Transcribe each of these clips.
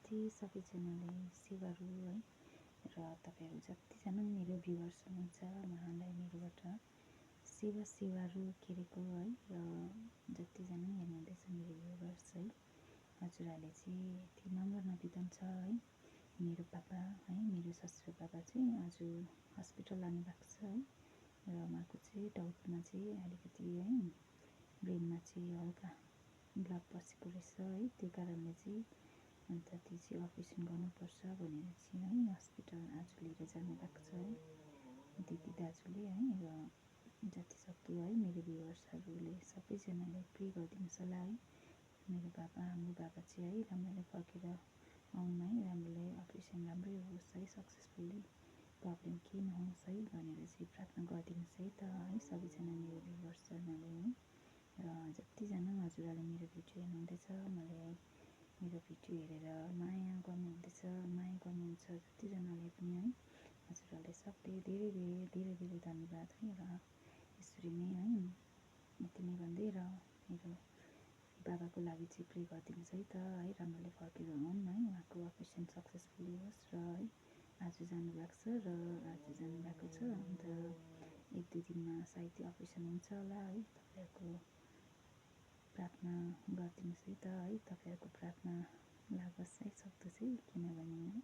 नमस्ते सबैजनाले सेवाहरू है र तपाईँहरू जतिजना मेरो भ्युवर्स हुनुहुन्छ उहाँलाई मेरोबाट सेवाहरू केरेको है र जतिजना हेर्नुहुँदैछ मेरो भ्युवर्स है हजुरहरूले चाहिँ यति नम्र निवेदन छ है मेरो पापा है मेरो ससुरा बाबा चाहिँ आज हस्पिटल लानुभएको छ है र उहाँको चाहिँ टाउकोमा चाहिँ अलिकति है ब्रेनमा चाहिँ हल्का ब्लड पसेको रहेछ है त्यो कारणले चाहिँ अन्त त्यो चाहिँ अपरेसन गर्नुपर्छ भनेर चाहिँ है हस्पिटल आज लिएर जानुभएको छ है दिदी दाजुले है र जतिसक्दो है मेरो भ्युवर्सहरूले सबैजनाले प्रे गरिदिनुहोस् होला है मेरो बाबा हाम्रो बाबा चाहिँ है राम्ररी फर्केर आउनु है राम्ररी अपरेसन राम्रै होस् है सक्सेसफुल्ली प्रब्लम केही नहोस् है भनेर चाहिँ प्रार्थना गरिदिनुहोस् है त है सबैजना मेरो भ्युवर्सजनाले है र जतिजना हजुरहरूले मेरो भिडियो हेर्नुहुँदैछ मलाई मेरो भिडियो हेरेर माया गर्नुहुन्छ जतिजनाले पनि है हजुरहरूले सबले धेरै धन्यवाद है र यसरी नै है यति नै भन्दै र मेरो बाबाको लागि चाहिँ प्रे गरिदिनुहोस् है त है राम्ररी फर्केर आउन् है उहाँको अपरेसन सक्सेसफुली होस् र है आज जानुभएको छ र आज जानुभएको छ अन्त एक दुई दिनमा सायद अपरेसन हुन्छ होला है तपाईँहरूको प्रार्थना गरिदिनुहोस् है त है तपाईँहरूको प्रार्थना लागोस् है सक्दो चाहिँ किनभने है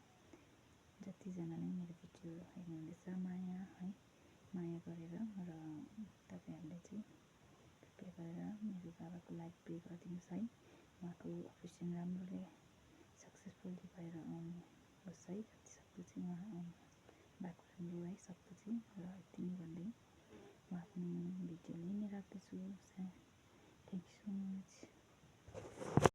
जतिजनाले मेरो भिडियो हेर्नुहुँदैछ माया गरेर र तपाईँहरूले चाहिँ कृपया गरेर मेरो बाबाको लागि प्रे गरिदिनुहोस् है उहाँको अपरेसन राम्रोले सक्सेसफुल्ली भएर आउनु होस् है जतिसक्दो चाहिँ उहाँ आउनु भएको राम्रो है सक्दो चाहिँ र यति नै भन्दै म आफ्नो भिडियो लिइ नै राख्दछु थ्याङ्क यू सो मच।